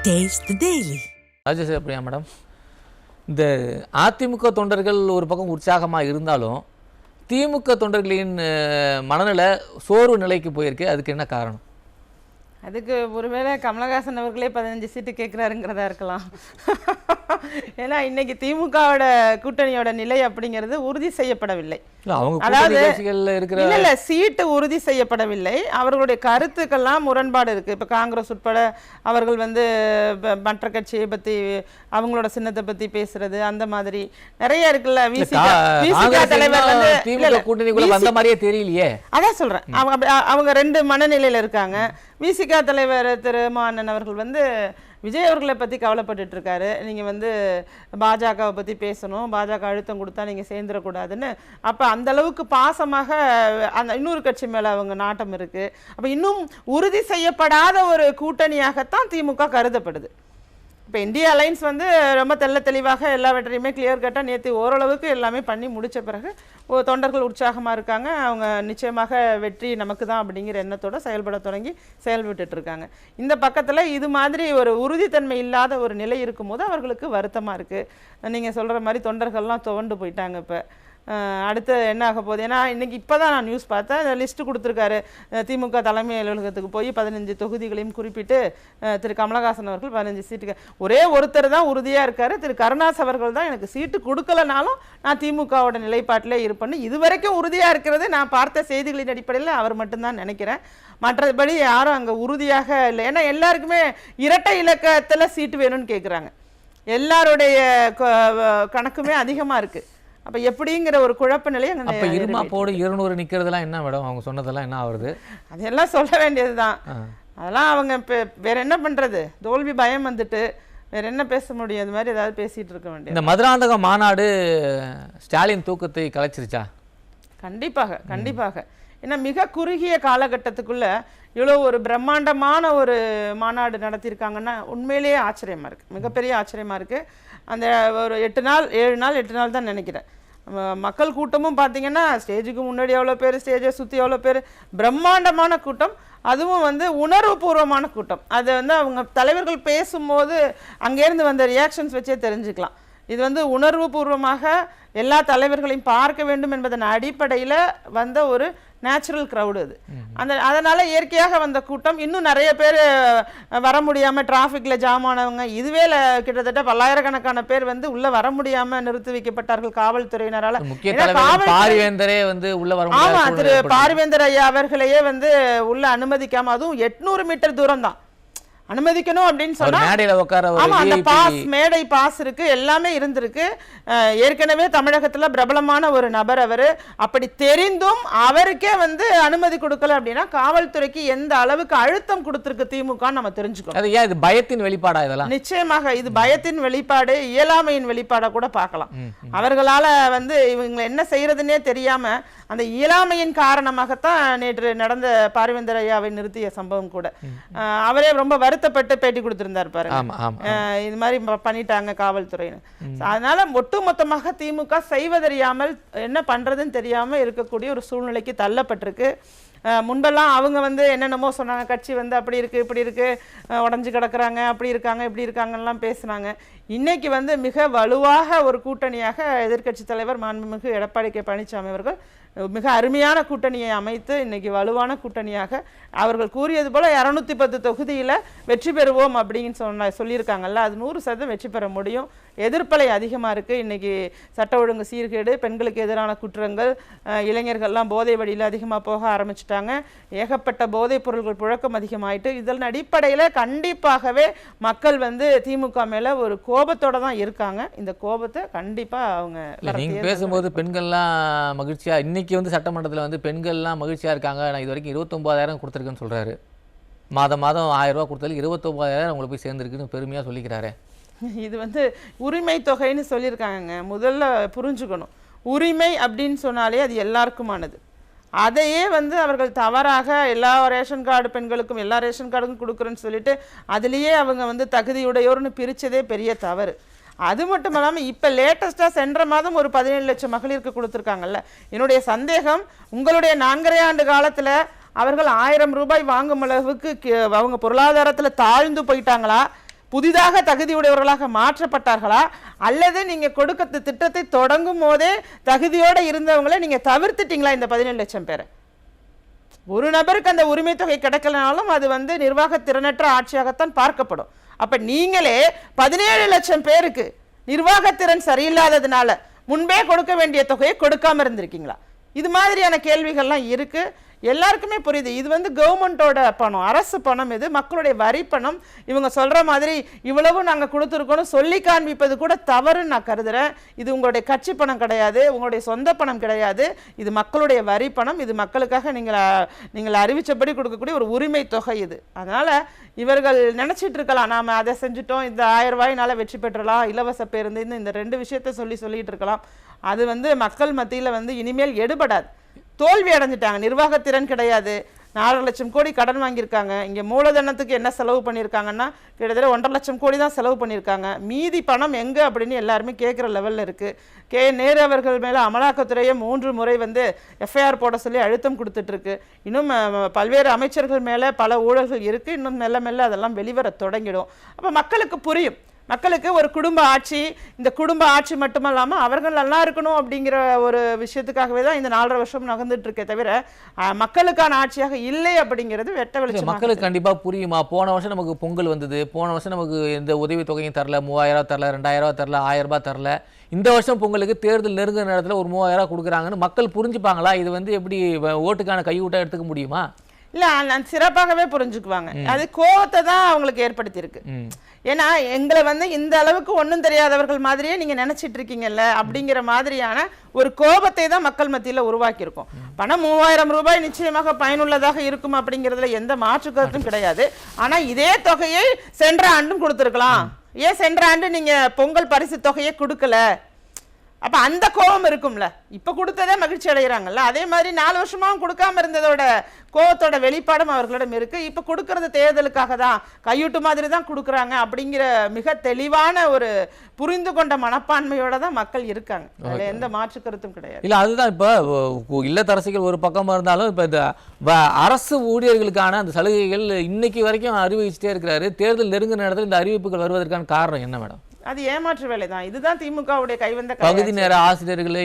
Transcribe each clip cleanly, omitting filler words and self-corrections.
Taste the Daily. Rajasekar madam, இந்த அதிமுக தொண்டர்கள் ஒரு பக்கம் உற்சாகமாக இருந்தாலும் திமுக தொண்டர்களின் மனநிலை சோர்வு நிலைக்கு போயிருக்கு. அதுக்கு என்ன காரணம்? அதுக்கு ஒருவேளை கமலஹாசன் அவர்களே 15 சீட்டு கேட்குறாருங்கிறதா இருக்கலாம். ஏன்னா இன்னைக்கு திமுகவோட கூட்டணியோட நிலை அப்படிங்கிறது உறுதி செய்யப்படவில்லை. அதாவது இல்ல சீட்டு உறுதி செய்யப்படவில்லை, அவர்களுடைய கருத்துக்கெல்லாம் முரண்பாடு இருக்கு. இப்ப காங்கிரஸ் உட்பட அவர்கள் மற்ற கட்சியை பத்தி அவங்களோட சின்னத்தை பத்தி பேசுறது அந்த மாதிரி நிறைய இருக்குல்ல. விசிக தலைவர் கூட்டணிக்குள்ள வந்த மாதிரியே தெரியலையே. அதான் சொல்றேன், அவங்க ரெண்டு மனநிலையில இருக்காங்க. விசிக தலைவர் திரு மாறன் அவர்கள் விஜய் அவர்களை பற்றி கவலைப்பட்டு இருக்காரு. நீங்கள் பாஜகவை பற்றி பேசணும், பாஜக அழுத்தம் கொடுத்தா நீங்கள் சேர்ந்துடக்கூடாதுன்னு. அப்போ அந்த அளவுக்கு பாசமாக அந்த இன்னொரு கட்சி மேலே அவங்க நாட்டம் இருக்குது. அப்போ இன்னும் உறுதி செய்யப்படாத ஒரு கூட்டணியாகத்தான் திமுக கருதப்படுது. இப்போ இந்தியா அலைன்ஸ் ரொம்ப தெள்ள தெளிவாக எல்லாவற்றையுமே கிளியர் கட்டாக நேற்று ஓரளவுக்கு எல்லாமே பண்ணி முடித்த பிறகு தொண்டர்கள் உற்சாகமாக இருக்காங்க. அவங்க நிச்சயமாக வெற்றி நமக்கு தான் அப்படிங்கிற எண்ணத்தோடு செயல்பட தொடங்கி செயல்பட்டு இருக்காங்க. இந்த பக்கத்தில் இது மாதிரி ஒரு உறுதித்தன்மை இல்லாத ஒரு நிலை இருக்கும்போது அவர்களுக்கு வருத்தமாக இருக்குது. நீங்கள் சொல்கிற மாதிரி தொண்டர்கள்லாம் துவண்டு போயிட்டாங்க. இப்போ அடுத்து என்ன ஆக போகுது? ஏன்னா இன்றைக்கி இப்போ தான் நான் நியூஸ் பார்த்தேன், லிஸ்ட்டு கொடுத்துருக்காரு. திமுக தலைமை அலுவலகத்துக்கு போய் 15 தொகுதிகளையும் குறிப்பிட்டு திரு கமலஹாசன் அவர்கள் 15 சீட்டுக்கு ஒரே ஒருத்தர் தான் உறுதியாக இருக்கார். திரு கருணாஸ் அவர்கள் தான் எனக்கு சீட்டு கொடுக்கலனாலும் நான் திமுகவோட நிலைப்பாட்டிலே இருப்பேன்னு இதுவரைக்கும் உறுதியாக இருக்கிறது நான் பார்த்த செய்திகளின் அடிப்படையில் அவர் மட்டும்தான் நினைக்கிறேன். மற்றபடி யாரும் அங்கே உறுதியாக இல்லை. ஏன்னா எல்லாருக்குமே இரட்டை இலக்கத்தில் சீட்டு வேணும்னு கேட்குறாங்க. எல்லாருடைய கணக்குமே அதிகமாக இருக்குது. அப்போ எப்படிங்கிற ஒரு குழப்ப நிலை அங்கே. அப்போ இருமாப்போடு 200 நிற்கிறதுலாம் என்ன மேடம்? அவங்க சொன்னதெல்லாம் என்ன ஆகுது? அதெல்லாம் சொல்ல வேண்டியது தான். அதெல்லாம் அவங்க இப்போ வேற என்ன பண்ணுறது? தோல்வி பயம் வேற என்ன பேச முடியும்? அது மாதிரி ஏதாவது பேசிகிட்டு இருக்க வேண்டியது. இந்த மதுராந்தக மாநாடு ஸ்டாலின் தூக்கத்தை கலைச்சிருச்சா? கண்டிப்பாக கண்டிப்பாக. ஏன்னா மிக குறுகிய காலகட்டத்துக்குள்ள இவ்வளோ ஒரு பிரம்மாண்டமான ஒரு மாநாடு நடத்தியிருக்காங்கன்னா உண்மையிலேயே ஆச்சரியமாக இருக்குது, மிகப்பெரிய ஆச்சரியமாக இருக்குது. அந்த ஒரு 7 நாள் தான் நினைக்கிறேன். மக்கள் கூட்டமும் பார்த்தீங்கன்னா ஸ்டேஜுக்கு முன்னாடி எவ்வளோ பேர், ஸ்டேஜை சுற்றி எவ்வளோ பேர், பிரம்மாண்டமான கூட்டம். அதுவும் உணர்வுபூர்வமான கூட்டம். அது அவங்க தலைவர்கள் பேசும்போது அங்கேருந்து வந்த ரியாக்ஷன்ஸ் வச்சே தெரிஞ்சுக்கலாம். இது உணர்வுபூர்வமாக எல்லா தலைவர்களையும் பார்க்க வேண்டும் என்பதன் அடிப்படையில் வந்த ஒரு நேச்சுரல் க்ரௌடு அது. அதனால் இயற்கையாக வந்த கூட்டம். இன்னும் நிறைய பேர் வர முடியாமல் டிராஃபிக்கில் ஜாம் ஆனவங்க, இதுவே கிட்டத்தட்ட பல்லாயிரக்கணக்கான பேர் உள்ளே வர முடியாமல் நிறுத்தி வைக்கப்பட்டார்கள் காவல்துறையினரால். ஆமாம், திரு பாரிவேந்தர் ஐயா அவர்களையே உள்ள அனுமதிக்காமல், அதுவும் 800 மீட்டர் தூரம் தான் அனுமதிக்கணும் அப்படின்னு சொன்னா. ஆமா, அந்த பாஸ், மேடை பாஸ் இருக்கு, எல்லாமே இருந்திருக்கு. ஏற்கனவே தமிழகத்துல பிரபலமான ஒரு நபர் அவரு. அப்படி தெரிந்தும் அவருக்கே அனுமதி கொடுக்கல அப்படின்னா காவல்துறைக்கு எந்த அளவுக்கு அழுத்தம் கொடுத்திருக்கு திமுக நம்ம தெரிஞ்சுக்கணும். இது பயத்தின் வெளிப்பாடா? இதெல்லாம் நிச்சயமாக இது பயத்தின் வெளிப்பாடு, இயலாமையின் வெளிப்பாடா கூட பார்க்கலாம். அவர்களால இவங்க என்ன செய்யறதுன்னே தெரியாம அந்த இயலாமையின் காரணமாகத்தான் நேற்று நடந்த பாரிவேந்தர் ஐயாவை நிறுத்திய சம்பவம் கூட. அவரே ரொம்ப வருத்தப்பட்டு பேட்டி கொடுத்திருந்தார் பாருங்க, இது மாதிரி பண்ணிட்டாங்க காவல்துறையினர். அதனால ஒட்டுமொத்தமாக திமுக செய்வதறியாமல் என்ன பண்றதுன்னு தெரியாம இருக்கக்கூடிய ஒரு சூழ்நிலைக்கு தள்ளப்பட்டிருக்கு. முன்பெல்லாம் அவங்க என்னென்னமோ சொன்னாங்க, கட்சி அப்படி இருக்கு இப்படி இருக்கு, உடஞ்சி கிடக்குறாங்க, அப்படி இருக்காங்க இப்படி இருக்காங்கலாம் பேசுனாங்க. இன்னைக்கு மிக வலுவாக ஒரு கூட்டணியாக எதிர்க்கட்சி தலைவர் மாண்புமிகு எடப்பாடி கே பழனிசாமி அவர்கள் மிக அருமையான கூட்டணியை அமைத்து இன்னைக்கு வலுவான கூட்டணியாக அவர்கள் கூறியது போல 210 தொகுதியில் வெற்றி பெறுவோம் அப்படின்னு சொல்லியிருக்காங்கல்ல, அது 100% வெற்றி பெற முடியும். எதிர்ப்பலை அதிகமாக இருக்குது. இன்றைக்கி சட்ட ஒழுங்கு சீர்கேடு, பெண்களுக்கு எதிரான குற்றங்கள், இளைஞர்கள்லாம் போதை வழியில் அதிகமாக போக ஆரம்பிச்சிட்டாங்க, ஏகப்பட்ட போதைப் பொருள்கள் புழக்கம் அதிகமாயிட்டு. இதன் அடிப்படையில் கண்டிப்பாகவே மக்கள் திமுக மேலே ஒரு கோபத்தோடு தான் இருக்காங்க. இந்த கோபத்தை கண்டிப்பாக அவங்க நீங்கள் பேசும்போது பெண்கள்லாம் மகிழ்ச்சியாக, இன்றைக்கி சட்டமன்றத்தில் பெண்கள்லாம் மகிழ்ச்சியாக இருக்காங்க, நான் இது வரைக்கும் 29,000 கொடுத்துருக்கேன்னு சொல்கிறாரு. மாதம் 1000 ரூபா கொடுத்தாலும் 29,000 அவங்களை போய் சேர்ந்துருக்குன்னு பெருமையாக சொல்லிக்கிறாரு. இது உரிமை தொகைன்னு சொல்லியிருக்காங்க. முதல்ல புரிஞ்சுக்கணும், உரிமை அப்படின்னு சொன்னாலே அது எல்லாருக்குமானது. அதையே அவர்கள் தவறாக எல்லா ரேஷன் கார்டு பெண்களுக்கும் எல்லா ரேஷன் கார்டுக்கும் கொடுக்குறேன்னு சொல்லிட்டு அதுலேயே அவங்க தகுதியுடையோர்னு பிரித்ததே பெரிய தவறு. அது மட்டும் இல்லாமல் இப்போ லேட்டஸ்ட்டாக சென்ற மாதம் ஒரு 17 லட்சம் மகளிருக்கு கொடுத்துருக்காங்கல்ல. என்னுடைய சந்தேகம், உங்களுடைய 4.5 ஆண்டு காலத்தில் அவர்கள் 1000 ரூபாய் வாங்கும் அளவுக்கு அவங்க பொருளாதாரத்தில் தாழ்ந்து போயிட்டாங்களா, புதிதாக தகுதியுடையவர்களாக மாற்றப்பட்டார்களா, அல்லது நீங்க கொடுக்க திட்டத்தை தொடங்கும் போதே தகுதியோட இருந்தவங்களை நீங்க தவிர்த்துட்டீங்களா? இந்த 17 லட்சம் பேரை ஒரு நபருக்கு அந்த உரிமை தொகை கிடைக்கலனாலும் அது வந்து நிர்வாக திறனற்ற ஆட்சியாகத்தான் பார்க்கப்படும். அப்ப நீங்களே 17 லட்சம் பேருக்கு நிர்வாகத்திறன் சரியில்லாததுனால முன்பே கொடுக்க வேண்டிய தொகையை கொடுக்காம இருந்திருக்கீங்களா? இது மாதிரியான கேள்விகள்லாம் இருக்கு. எல்லாருக்குமே புரியுது, இது வந்து கவர்மெண்டோட பணம், அரசு பணம், இது மக்களுடைய வரி பணம். இவங்க சொல்ற மாதிரி இவ்வளவு நாங்க கொடுத்துருக்கோம் சொல்லி காண்பிப்பது கூட தவறுன்னு நான் கருதுறேன். இது உங்களுடைய கட்சி பணம் கிடையாது, உங்களுடைய சொந்த பணம் கிடையாது, இது மக்களுடைய வரி பணம். இது மக்களுக்காக நீங்கள் அறிவிச்சபடி கொடுக்கக்கூடிய ஒரு உரிமை தொகை இது. அதனால இவர்கள் நினைச்சிட்டு இருக்கலாம் நாம அதை செஞ்சுட்டோம், இந்த 1000 ரூபாயினால வெற்றி பெற்றலாம், இலவச பேருந்து, இந்த 2 விஷயத்த சொல்லிட்டு இருக்கலாம். அது வந்து மக்கள் மத்தியில வந்து இனிமேல் எடுபடாது. தோல்வி அடைஞ்சிட்டாங்க. நிர்வாகத்திறன் கிடையாது. 4 லட்சம் கோடி கடன் வாங்கியிருக்காங்க. இங்கே மூலதனத்துக்கு என்ன செலவு பண்ணியிருக்காங்கன்னா கிட்டத்தட்ட 1.5 லட்சம் கோடி தான் செலவு பண்ணியிருக்காங்க. மீதி பணம் எங்கே அப்படின்னு எல்லாருமே கேட்குற லெவலில் இருக்குது. நேரு அவர்கள் மேலே அமலாக்கத்துறையை 3 முறை வந்து எஃப்ஐஆர் போட சொல்லி அழுத்தம் கொடுத்துட்ருக்கு. இன்னும் பல்வேறு அமைச்சர்கள் மேலே பல ஊழல்கள் இருக்குது. இன்னும் மெல்ல மெல்ல அதெல்லாம் வெளிவர தொடங்கிடும். அப்போ மக்களுக்கு புரியும். மக்களுக்கு ஒரு குடும்ப ஆட்சி, இந்த குடும்ப ஆட்சி மட்டுமல்லாமல் அவர்கள் நல்லா இருக்கணும் அப்படிங்கிற ஒரு விஷயத்துக்காகவே தான் இந்த 4.5 வருஷம் நகர்ந்துட்டு இருக்கே தவிர மக்களுக்கான ஆட்சியாக இல்லை அப்படிங்கிறது வெட்ட வெளிச்சம். மக்களுக்கு கண்டிப்பாக புரியுமா? போன வருஷம் நமக்கு பொங்கல் வந்தது, போன வருஷம் நமக்கு எந்த உதவி தொகையும் தரல, 3000 தரல, 2000 தரல, 1000 ரூபாய் தரல. இந்த வருஷம் பொங்கலுக்கு தேர்தல் நெருங்குற நேரத்தில் ஒரு 3000 கொடுக்குறாங்கன்னு மக்கள் புரிஞ்சுப்பாங்களா? இது வந்து எப்படி ஓட்டுக்கான கையூட்டா எடுத்துக்க முடியுமா? இல்லை, சிறப்பாகவே புரிஞ்சுக்குவாங்க. அது கோவத்தை தான் அவங்களுக்கு ஏற்படுத்தியிருக்கு. ஏன்னா எங்களை வந்து இந்த அளவுக்கு ஒன்றும் தெரியாதவர்கள் மாதிரியே நீங்க நினைச்சிட்டு இருக்கீங்கல்ல அப்படிங்கிற மாதிரியான ஒரு கோபத்தை தான் மக்கள் மத்தியில் உருவாக்கியிருக்கோம். பணம் 3000 ரூபாய் நிச்சயமாக பயனுள்ளதாக இருக்கும் அப்படிங்கிறதுல எந்த மாற்று கருத்தும் கிடையாது. ஆனா இதே தொகையை சென்ற ஆண்டும் கொடுத்துருக்கலாம். ஏன் சென்ற ஆண்டு நீங்க பொங்கல் பரிசு தொகையை கொடுக்கல? அப்ப அந்த கோபம் இருக்கும்ல. இப்ப கொடுத்ததே மகிழ்ச்சி அடைகிறாங்கல்ல. அதே மாதிரி 4 வருஷமாவும் கொடுக்காம இருந்ததோட கோபத்தோட வெளிப்பாடும் அவர்களிடம் இருக்கு. இப்ப கொடுக்கறது தேர்தலுக்காக தான், கையூட்டு மாதிரி தான் கொடுக்குறாங்க அப்படிங்கிற மிக தெளிவான ஒரு புரிந்து கொண்ட மனப்பான்மையோட தான் மக்கள் இருக்காங்க. அதுல எந்த மாற்று கருத்தும் கிடையாது. இல்ல அதுதான் இப்ப இல்லத்தரசிகள் ஒரு பக்கமா இருந்தாலும் இப்ப இந்த அரசு ஊழியர்களுக்கான அந்த சலுகைகள் இன்னைக்கு வரைக்கும் அறிவிச்சுட்டே இருக்கிறாரு. தேர்தல் நெருங்குற நேரத்தில் இந்த அறிவிப்புகள் வருவதற்கான காரணம் என்ன மேடம்? அது ஏமாற்று வேலை தான். இதுதான் திமுகவுடைய கைவந்த பகுதி நேர ஆசிரியர்கள்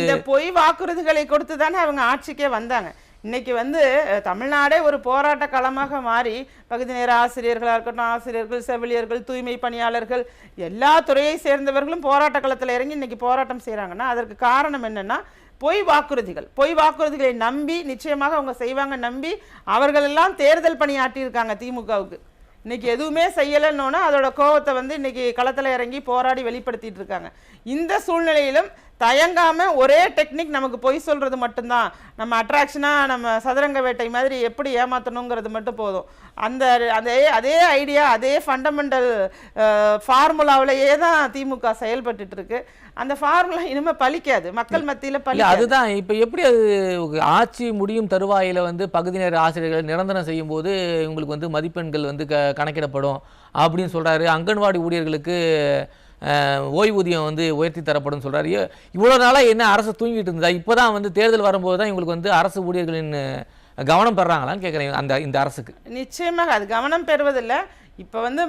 இந்த பொய் வாக்குறுதிகளை கொடுத்து தானே அவங்க ஆட்சிக்கே வந்தாங்க. இன்னைக்கு வந்து தமிழ்நாடே ஒரு போராட்ட களமாக மாறி பகுதி நேர ஆசிரியர்களாக இருக்கட்டும், ஆசிரியர்கள், செவிலியர்கள், தூய்மை பணியாளர்கள், எல்லா துறையை சேர்ந்தவர்களும் போராட்ட களத்தில் இறங்கி இன்னைக்கு போராட்டம் செய்கிறாங்கன்னா அதற்கு காரணம் என்னன்னா பொய் வாக்குறுதிகளை நம்பி நிச்சயமாக அவங்க செய்வாங்க நம்பி அவர்கள் எல்லாம் தேர்தல் பணியாற்றியிருக்காங்க திமுகவுக்கு. இன்னைக்கு எதுவுமே செய்யலைன்னொன்னா அதோட கோபத்தை வந்து இன்னைக்கு களத்தில் இறங்கி போராடி வெளிப்படுத்திட்டு இருக்காங்க. இந்த சூழ்நிலையிலும் தயங்காம ஒரே டெக்னிக், நமக்கு பொய் சொல்றது மட்டும்தான், நம்ம அட்ராக்ஷனா நம்ம சதுரங்க வேட்டை மாதிரி எப்படி ஏமாத்தணுங்கிறது மட்டும் போதும். அதே ஐடியா, அதே ஃபண்டமெண்டல் ஃபார்முலாவிலேயே தான் திமுக செயல்பட்டு இருக்கு. அந்த ஃபார்முலா இனிமே பலிக்காது, மக்கள் மத்தியில பலிக்காது. அதுதான் இப்ப எப்படி அது ஆட்சி முடியும் தருவாயில வந்து பகுதி நேர ஆசிரியர்கள் நிரந்தரம் செய்யும் போது உங்களுக்கு வந்து மதிப்பெண்கள் வந்து கணக்கிடப்படும் அப்படின்னு சொல்றாரு. அங்கன்வாடி ஊழியர்களுக்கு ஓய்வூதியம் வந்து உயர்த்தி தரப்படும் சொல்றாரு. இவ்வளவு நாளா என்ன அரசு தூங்கிட்டு இருந்தா? இப்பதான் வந்து தேர்தல் வரும்போது தான் இவங்களுக்கு வந்து அரசு ஊழியர்களின் கவனம் பெறாங்களான்னு கேட்குறேன். இந்த அரசுக்கு நிச்சயமாக அது கவனம் பெறுவதில்லை. இப்போ வந்து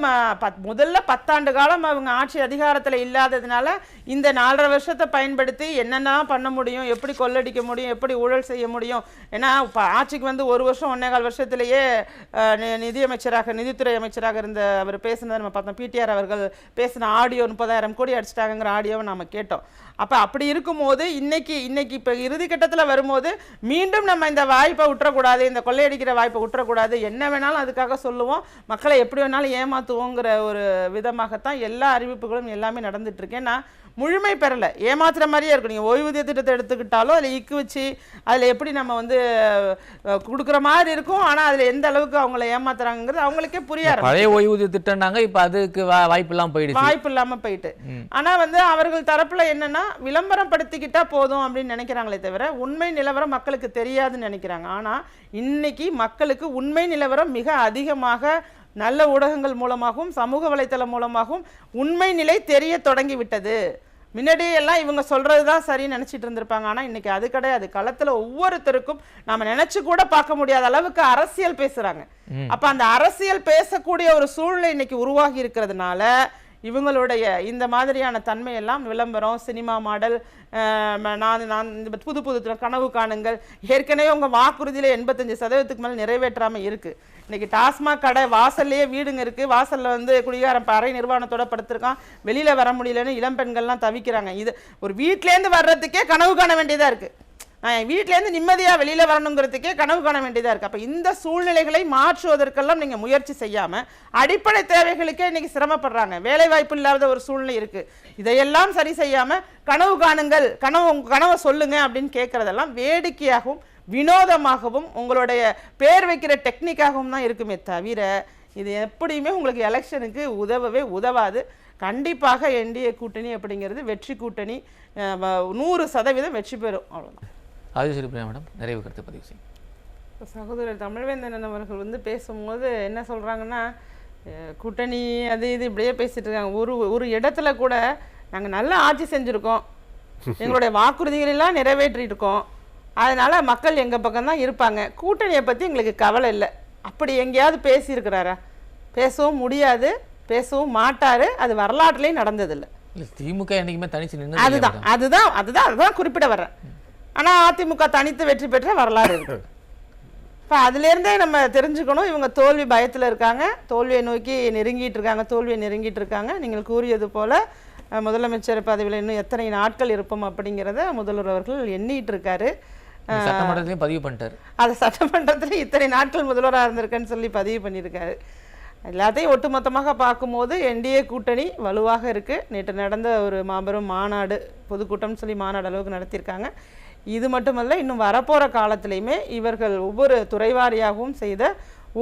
முதல்ல 10 ஆண்டு காலம் அவங்க ஆட்சி அதிகாரத்தில் இல்லாததுனால இந்த 4.5 வருஷத்தை பயன்படுத்தி என்னென்ன பண்ண முடியும், எப்படி கொள்ளடிக்க முடியும், எப்படி ஊழல் செய்ய முடியும். ஏன்னா இப்போ ஆட்சிக்கு வந்து 1 வருஷம் 1.25 வருஷத்திலேயே நிதித்துறை அமைச்சராக இருந்த அவர் பேசுனதை நம்ம பார்த்தோம். பிடிஆர் அவர்கள் பேசின ஆடியோ 30,000 கோடி அடிச்சிட்டாங்கிற ஆடியோவை நம்ம கேட்டோம். அப்போ அப்படி இருக்கும்போது இன்னைக்கு இப்போ இறுதி கட்டத்தில் வரும்போது மீண்டும் நம்ம இந்த வாய்ப்பை விட்டுறக்கூடாது, இந்த கொள்ளையடிக்கிற வாய்ப்பை விட்டுறக்கூடாது, என்ன வேணாலும் அதுக்காக சொல்லுவோம், மக்களை எப்படி வேணாலும் ஏமாத்துவோங்கிற ஒரு விதமாகத்தான் எல்லா அறிவிப்புகளும் எல்லாமே நடந்துட்டு இருக்கு. ஏன்னா முழுமை பெறலை, ஏமாத்துற மாதிரியே இருக்கும். நீங்கள் ஓய்வூதிய திட்டத்தை எடுத்துக்கிட்டாலும் அதில் இக்கு வச்சு அதில் எப்படி நம்ம வந்து கொடுக்குற மாதிரி இருக்கும். ஆனால் அதில் எந்த அளவுக்கு அவங்கள ஏமாத்துறாங்கிறது அவங்களுக்கே புரியாது. பழைய ஓய்வூதிய திட்டம்னாங்க, இப்போ அதுக்கு வாய்ப்பு இல்லாமல் போயிட்டு. ஆனால் வந்து அவர்கள் தரப்புல என்னன்னா விளம்பரம் படுத்திக்கிட்டா போதும் அப்படின்னு நினைக்கிறாங்களே தவிர உண்மை நிலவரம் மக்களுக்கு தெரியாதுன்னு நினைக்கிறாங்க. ஆனால் இன்னைக்கு மக்களுக்கு உண்மை நிலவரம் மிக அதிகமாக நல்ல ஊடகங்கள் மூலமாகவும் சமூக வலைத்தளம் மூலமாகவும் உண்மை நிலை தெரிய தொடங்கி விட்டது. முன்னாடி எல்லாம் இவங்க சொல்றதுதான் சரின்னு நினைச்சிட்டு இருந்திருப்பாங்க. ஆனா இன்னைக்கு அது கிடையாது. களத்துல ஒவ்வொருத்தருக்கும் நாம நினைச்சு கூட பார்க்க முடியாத அளவுக்கு அரசியல் பேசுறாங்க. அப்ப அந்த அரசியல் பேசக்கூடிய ஒரு சூழ்நிலை இன்னைக்கு உருவாகி இருக்கிறதுனால இவங்களுடைய இந்த மாதிரியான தன்மையெல்லாம் விளம்பரம், சினிமா மாடல், நான் புது புது கனவு காணுங்கள், ஏற்கனவே உங்க வாக்குறுதியில 85% மேல நிறைவேற்றாம இருக்கு. இன்னைக்கு டாஸ்மாக் கடை வாசல்லையே வீடுங்க இருக்கு, வாசல்ல வந்து குடிகாரன் அரை நிர்வாணத்தோட படுத்திருக்கான், வெளியில வர முடியலன்னு இளம் பெண்கள்லாம் தவிக்கிறாங்க. இது ஒரு வீட்டிலேருந்து வர்றதுக்கே கனவு காண வேண்டியதா இருக்கு. என் வீட்டிலேருந்து நிம்மதியாக வெளியில் வரணுங்கிறதுக்கே கனவு காண வேண்டியதாக இருக்குது. அப்போ இந்த சூழ்நிலைகளை மாற்றுவதற்கெல்லாம் நீங்கள் முயற்சி செய்யாமல் அடிப்படை தேவைகளுக்கே இன்றைக்கி சிரமப்படுறாங்க. வேலை வாய்ப்பு இல்லாத ஒரு சூழ்நிலை இருக்குது. இதையெல்லாம் சரி செய்யாமல் கனவு காணுங்கள், கனவை சொல்லுங்க அப்படின்னு கேட்குறதெல்லாம் வேடிக்கையாகவும் வினோதமாகவும் உங்களுடைய பேர் வைக்கிற டெக்னிக்காகவும் தான் இருக்குமே தவிர இது எப்படியுமே உங்களுக்கு எலெக்ஷனுக்கு உதவவே உதவாது. கண்டிப்பாக என்டிஏ கூட்டணி அப்படிங்கிறது வெற்றி கூட்டணி, 100% வெற்றி பெறும். அவ்வளோதான். ராஜேஸ்வரி பிரியா மேடம், நிறைவு கருத்து பதிவு செய்யும். சகோதரர் தமிழ்வேந்தன் அவர்கள் வந்து பேசும்போது என்ன சொல்கிறாங்கன்னா, கூட்டணி அது இது இப்படியே பேசிட்டு இருக்காங்க. ஒரு இடத்துல கூட நாங்கள் நல்ல ஆட்சி செஞ்சுருக்கோம், எங்களுடைய வாக்குறுதிகளெல்லாம் நிறைவேற்றிருக்கோம், அதனால் மக்கள் எங்கள் பக்கம் தான் இருப்பாங்க, கூட்டணியை பற்றி எங்களுக்கு கவலை இல்லை, அப்படி எங்கேயாவது பேசியிருக்கிறாரா? பேசவும் முடியாது, பேசவும் மாட்டார். அது வரலாற்றுலேயும் நடந்ததில்லை. திமுக என்றைக்குமே தனிச்சு நின்று அதுதான் குறிப்பிட வர்றேன். ஆனால் அதிமுக தனித்து வெற்றி பெற்ற வரலாறு இருக்கு. இப்போ அதுலேருந்தே நம்ம தெரிஞ்சுக்கணும், இவங்க தோல்வி பயத்தில் இருக்காங்க, தோல்வியை நோக்கி நெருங்கிட்டு இருக்காங்க. நீங்கள் கூறியது போல் முதலமைச்சர் பதவியில் இன்னும் எத்தனை நாட்கள் இருப்போம் அப்படிங்கிறத முதல்வர் அவர்கள் எண்ணிட்டு இருக்காரு. சட்டமன்றத்திலையும் பதிவு பண்ணிட்டாரு. அது சட்டமன்றத்தில் இத்தனை நாட்கள் முதல்வராக இருந்திருக்குன்னு சொல்லி பதிவு பண்ணியிருக்காரு. எல்லாத்தையும் ஒட்டுமொத்தமாக பார்க்கும்போது என்டிஏ கூட்டணி வலுவாக இருக்குது. நேற்று நடந்த ஒரு மாபெரும் மாநாடு, பொதுக்கூட்டம்னு சொல்லி மாநாடு அளவுக்கு நடத்தியிருக்காங்க. இது மட்டுமல்ல, இன்னும் வரப்போகிற காலத்திலையுமே இவர்கள் ஒவ்வொரு துறைவாரியாகவும் செய்த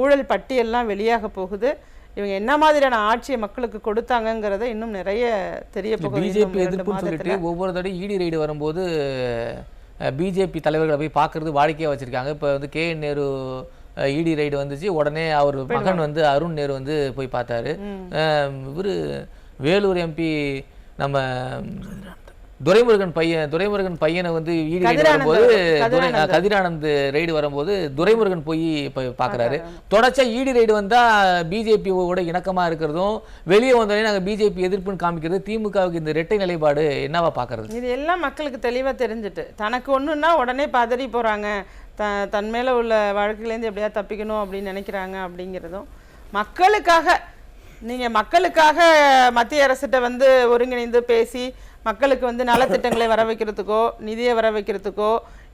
ஊழல் பட்டியல்லாம் வெளியாக போகுது. இவங்க என்ன மாதிரியான ஆட்சியை மக்களுக்கு கொடுத்தாங்கங்கிறத இன்னும் நிறைய தெரிய போகுது. பிஜேபி எதிர்ப்புன்னு சொல்லிட்டு ஒவ்வொரு தடவை இடி ரைடு வரும்போது பிஜேபி தலைவர்களை போய் பார்க்கறது வாடிக்கையாக வச்சுருக்காங்க. இப்போ வந்து KN நேரு இடி ரைடு வந்துச்சு, உடனே அவர் மகன் வந்து அருண் நேரு வந்து போய் பார்த்தாரு. இவர் வேலூர் MP நம்ம துரைமுருகன் பையனை வந்து இடி ரைடு வரும்போது, கதிரானந்த் ரைடு வரும்போது துரைமுருகன் போய் பார்க்குறாரு. தொடர்ச்சியாக இடி ரைடு வந்தால் பிஜேபியோட இணக்கமாக இருக்கிறதும், வெளியே வந்தோடனே நாங்கள் பிஜேபி எதிர்ப்புன்னு காமிக்கிறது, திமுகவுக்கு இந்த இரட்டை நிலைப்பாடு என்னவா பார்க்கறது? இது எல்லாம் மக்களுக்கு தெளிவாக தெரிஞ்சுட்டு தனக்கு ஒன்றுன்னா உடனே பதறி போகிறாங்க, தன் மேலே உள்ள வழக்குலேருந்து எப்படியாவது தப்பிக்கணும் அப்படின்னு நினைக்கிறாங்க. அப்படிங்கிறதும் மக்களுக்காக மத்திய அரசிட்ட வந்து ஒருங்கிணைந்து பேசி மக்களுக்கு வந்து நலத்திட்டங்களை வர வைக்கிறதுக்கோ, நிதியை வர வைக்கிறதுக்கோ,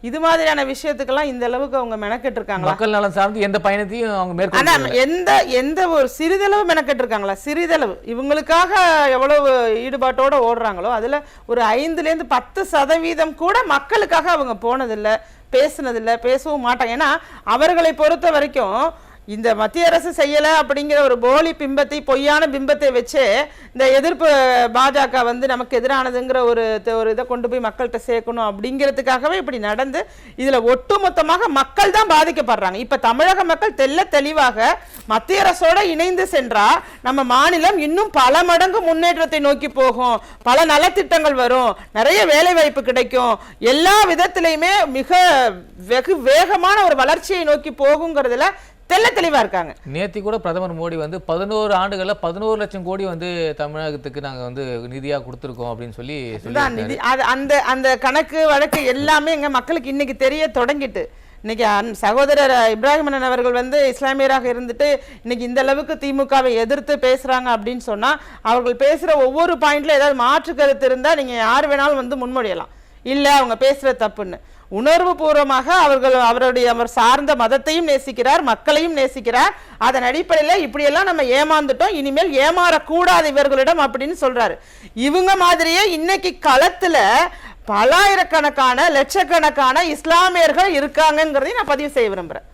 இது மாதிரியான விஷயத்துக்கெல்லாம் இந்த அளவுக்கு அவங்க மெனக்கெட்டு இருக்காங்களா? மக்கள் நலம் சார்ந்து எந்த பயணத்தையும் அவங்க மேற்கொள்ள எந்த ஒரு சிறிதளவு மெனக்கெட்டு இருக்காங்களா? சிறிதளவு இவங்களுக்காக எவ்வளவு ஈடுபாட்டோட ஓடுறாங்களோ அதுல ஒரு 5லேருந்து 10% கூட மக்களுக்காக அவங்க போனதில்லை, பேசுனதில்லை, பேசவும் மாட்டாங்க. ஏன்னா அவர்களை பொறுத்த வரைக்கும் இந்த மத்திய அரசு செய்யலை அப்படிங்கிற ஒரு போலி பிம்பத்தை, பொய்யான பிம்பத்தை வச்சு இந்த எதிர்ப்பு பாஜக வந்து நமக்கு எதிரானதுங்கிற ஒரு இதை கொண்டு போய் மக்கள்கிட்ட சேர்க்கணும் அப்படிங்கிறதுக்காகவே இப்படி நடந்து இதில் ஒட்டுமொத்தமாக மக்கள் தான் பாதிக்கப்படுறாங்க. இப்போ தமிழக மக்கள் தெளிவாக மத்திய அரசோட இணைந்து சென்றா நம்ம மாநிலம் இன்னும் பல மடங்கு முன்னேற்றத்தை நோக்கி போகும், பல நலத்திட்டங்கள் வரும், நிறைய வேலை வாய்ப்பு கிடைக்கும், எல்லா விதத்திலையுமே மிக வெகு வேகமான ஒரு வளர்ச்சியை நோக்கி போகுங்கிறதுல தெளிவா இருக்காங்க. நேத்தி கூட பிரதமர் மோடி வந்து 11 ஆண்டுகள்ல 11 லட்சம் கோடி வந்து தமிழகத்துக்கு நாங்க வந்து நிதியா கொடுத்துருக்கோம் அப்படின்னு சொல்லி அந்த கணக்கு வழக்கு எல்லாமே எங்க மக்களுக்கு இன்னைக்கு தெரிய தொடங்கிட்டு. இன்னைக்கு சகோதரர் இப்ராஹிம் அண்ணன் அவர்கள் வந்து இஸ்லாமியராக இருந்துட்டு இன்னைக்கு இந்த அளவுக்கு திமுகவை எதிர்த்து பேசுறாங்க அப்படின்னு சொன்னா, அவர்கள் பேசுற ஒவ்வொரு பாயிண்ட்ல ஏதாவது மாற்று கருத்து இருந்தா நீங்க யார் வேணாலும் வந்து முன்மொழியலாம், இல்ல அவங்க பேசுற தப்புன்னு. உணர்வு பூர்வமாக அவர் சார்ந்த மதத்தையும் நேசிக்கிறார், மக்களையும் நேசிக்கிறார். அதன் அடிப்படையில் இப்படியெல்லாம் நம்ம ஏமாந்துட்டோம், இனிமேல் ஏமாறக்கூடாது இவர்களிடம் அப்படின்னு சொல்றாரு. இவங்க மாதிரியே இன்னைக்கு களத்துல பலாயிரக்கணக்கான லட்சக்கணக்கான இஸ்லாமியர்கள் இருக்காங்கிறதையும் நான் பதிவு செய்ய விரும்புறேன்.